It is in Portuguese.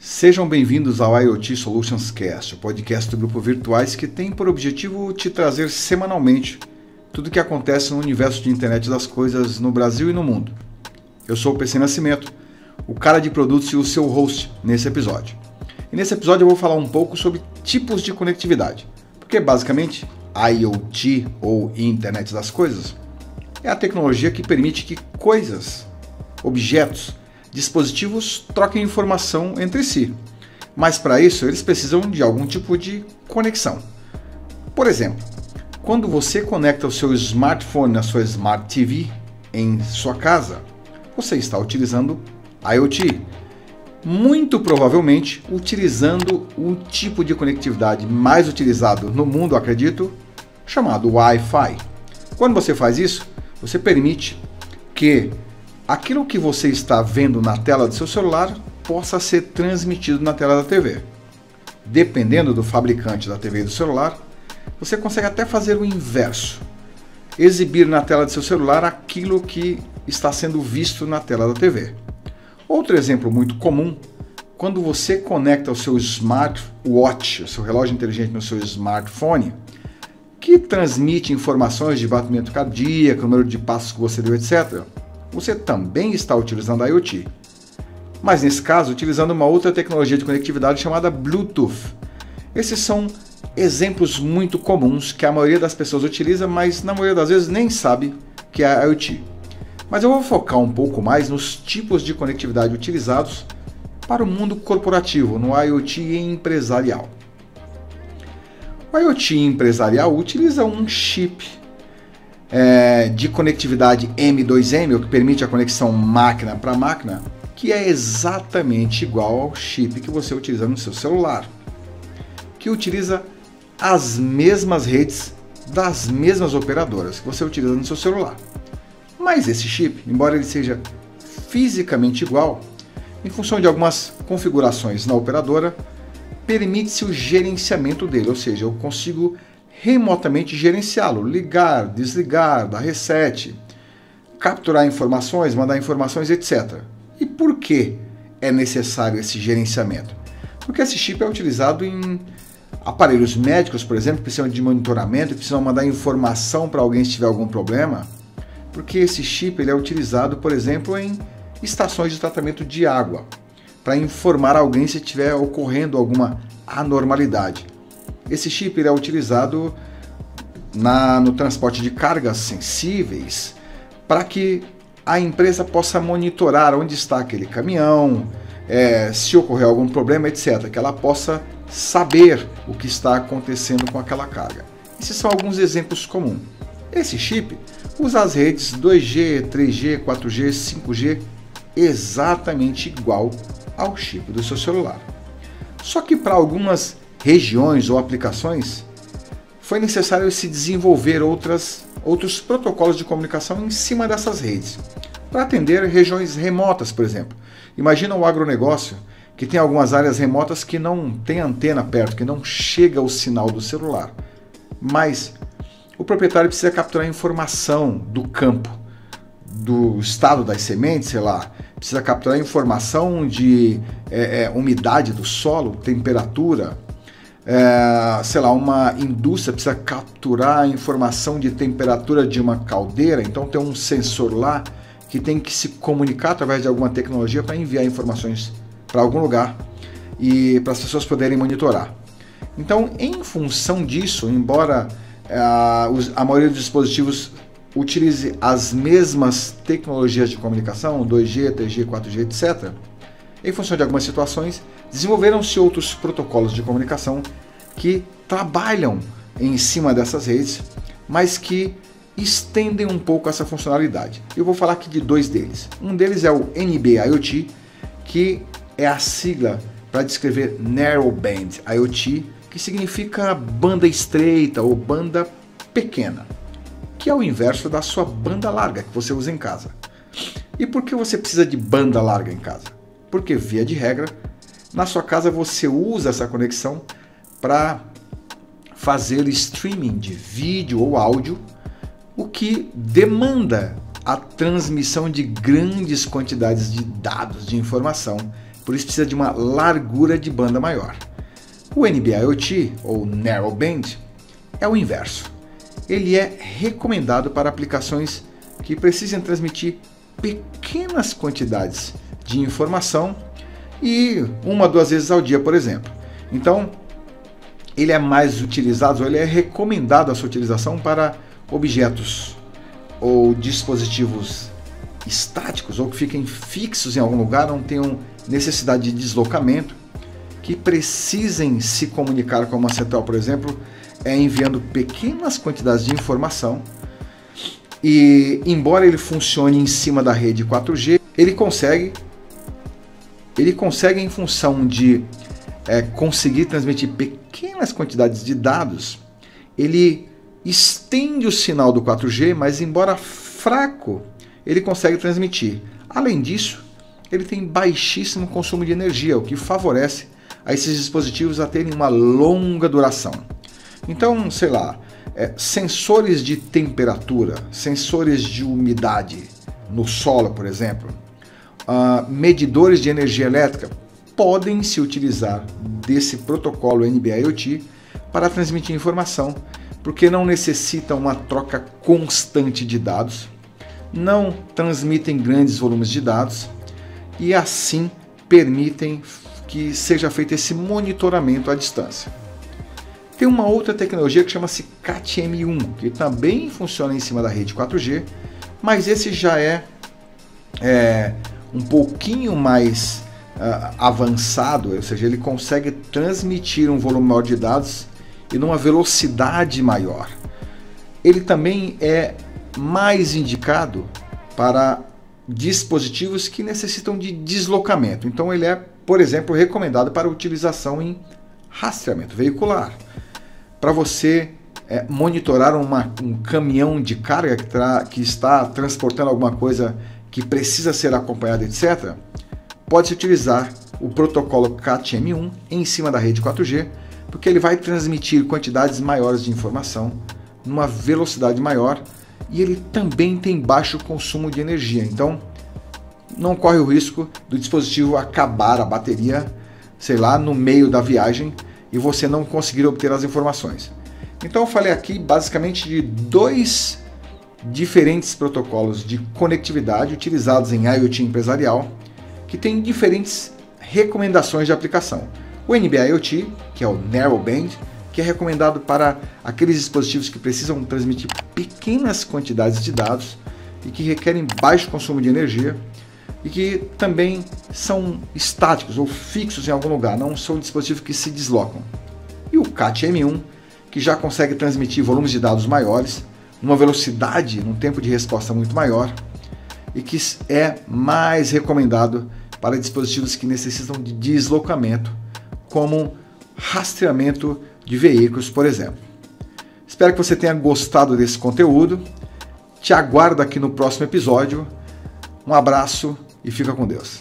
Sejam bem-vindos ao IoT Solutions Cast, o podcast do Grupo Virtuais que tem por objetivo te trazer semanalmente tudo o que acontece no universo de internet das coisas no Brasil e no mundo. Eu sou o PC Nascimento, o cara de produtos e o seu host nesse episódio. E nesse episódio eu vou falar um pouco sobre tipos de conectividade, porque basicamente IoT ou Internet das Coisas é a tecnologia que permite que coisas, objetos, dispositivos troquem informação entre si, mas para isso eles precisam de algum tipo de conexão. Por exemplo, quando você conecta o seu smartphone na sua Smart TV em sua casa, você está utilizando IoT, muito provavelmente utilizando o tipo de conectividade mais utilizado no mundo, acredito, chamado Wi-Fi. Quando você faz isso, você permite que aquilo que você está vendo na tela do seu celular possa ser transmitido na tela da TV. Dependendo do fabricante da TV e do celular, você consegue até fazer o inverso. Exibir na tela do seu celular aquilo que está sendo visto na tela da TV. Outro exemplo muito comum, quando você conecta o seu smartwatch, o seu relógio inteligente no seu smartphone, que transmite informações de batimento cardíaco, número de passos que você deu, etc., você também está utilizando a IoT. Mas nesse caso, utilizando uma outra tecnologia de conectividade chamada Bluetooth. Esses são exemplos muito comuns que a maioria das pessoas utiliza, mas na maioria das vezes nem sabe que é a IoT. Mas eu vou focar um pouco mais nos tipos de conectividade utilizados para o mundo corporativo, no IoT empresarial. O IoT empresarial utiliza um chip de conectividade M2M, o que permite a conexão máquina para máquina, que é exatamente igual ao chip que você utiliza no seu celular, que utiliza as mesmas redes das mesmas operadoras que você utiliza no seu celular. Mas esse chip, embora ele seja fisicamente igual, em função de algumas configurações na operadora, permite-se o gerenciamento dele, ou seja, eu consigo remotamente gerenciá-lo, ligar, desligar, dar reset, capturar informações, mandar informações, etc. E por que é necessário esse gerenciamento? Porque esse chip é utilizado em aparelhos médicos, por exemplo, que precisam de monitoramento, que precisam mandar informação para alguém se tiver algum problema, porque esse chip ele é utilizado, por exemplo, em estações de tratamento de água, para informar alguém se estiver ocorrendo alguma anormalidade. Esse chip ele é utilizado no transporte de cargas sensíveis para que a empresa possa monitorar onde está aquele caminhão, se ocorrer algum problema, etc. Que ela possa saber o que está acontecendo com aquela carga. Esses são alguns exemplos comuns. Esse chip usa as redes 2G, 3G, 4G, 5G exatamente igual ao chip do seu celular. Só que para algumas regiões ou aplicações, foi necessário se desenvolver outros protocolos de comunicação em cima dessas redes, para atender regiões remotas, por exemplo. Imagina um agronegócio que tem algumas áreas remotas que não tem antena perto, que não chega o sinal do celular, mas o proprietário precisa capturar informação do campo, do estado das sementes, sei lá, precisa capturar informação de umidade do solo, temperatura, sei lá, uma indústria precisa capturar a informação de temperatura de uma caldeira, então tem um sensor lá que tem que se comunicar através de alguma tecnologia para enviar informações para algum lugar e para as pessoas poderem monitorar. Então, em função disso, embora a maioria dos dispositivos utilize as mesmas tecnologias de comunicação, 2G, 3G, 4G, etc., em função de algumas situações, desenvolveram-se outros protocolos de comunicação que trabalham em cima dessas redes, mas que estendem um pouco essa funcionalidade. Eu vou falar aqui de dois deles. Um deles é o NB-IoT, que é a sigla para descrever Narrowband IoT, que significa banda estreita ou banda pequena, que é o inverso da sua banda larga que você usa em casa. E por que você precisa de banda larga em casa? Porque, via de regra, na sua casa você usa essa conexão para fazer streaming de vídeo ou áudio, o que demanda a transmissão de grandes quantidades de dados, de informação, por isso precisa de uma largura de banda maior. O NB-IoT, ou Narrowband, é o inverso. Ele é recomendado para aplicações que precisem transmitir pequenas quantidades de informação e 1 a 2 vezes ao dia, por exemplo. Então, ele é mais utilizado, ou ele é recomendado a sua utilização para objetos ou dispositivos estáticos ou que fiquem fixos em algum lugar, não tenham necessidade de deslocamento, que precisem se comunicar com uma central, por exemplo, enviando pequenas quantidades de informação. E embora ele funcione em cima da rede 4G, ele consegue em função de conseguir transmitir pequenas quantidades de dados, ele estende o sinal do 4G, mas embora fraco, ele consegue transmitir. Além disso, ele tem baixíssimo consumo de energia, o que favorece a esses dispositivos a terem uma longa duração. Então, sei lá, sensores de temperatura, sensores de umidade no solo, por exemplo, medidores de energia elétrica podem se utilizar desse protocolo NB-IoT para transmitir informação, porque não necessitam uma troca constante de dados, não transmitem grandes volumes de dados e assim permitem que seja feito esse monitoramento à distância. Tem uma outra tecnologia que chama-se CAT-M1, que também funciona em cima da rede 4G, mas esse já é um pouquinho mais avançado, ou seja, ele consegue transmitir um volume maior de dados e numa velocidade maior. Ele também é mais indicado para dispositivos que necessitam de deslocamento. Então ele é, por exemplo, recomendado para utilização em rastreamento veicular. Para você monitorar um caminhão de carga que está transportando alguma coisa que precisa ser acompanhada, etc., pode-se utilizar o protocolo CAT-M1 em cima da rede 4G, porque ele vai transmitir quantidades maiores de informação numa velocidade maior e ele também tem baixo consumo de energia. Então, não corre o risco do dispositivo acabar a bateria, sei lá, no meio da viagem e você não conseguir obter as informações. Então, eu falei aqui basicamente de 2 diferentes protocolos de conectividade utilizados em IoT empresarial que têm diferentes recomendações de aplicação. O NB-IoT, que é o Narrowband, que é recomendado para aqueles dispositivos que precisam transmitir pequenas quantidades de dados e que requerem baixo consumo de energia e que também são estáticos ou fixos em algum lugar, não são dispositivos que se deslocam. E o CAT-M1, que já consegue transmitir volumes de dados maiores, numa velocidade, num tempo de resposta muito maior e que é mais recomendado para dispositivos que necessitam de deslocamento, como rastreamento de veículos, por exemplo. Espero que você tenha gostado desse conteúdo. Te aguardo aqui no próximo episódio. Um abraço e fica com Deus.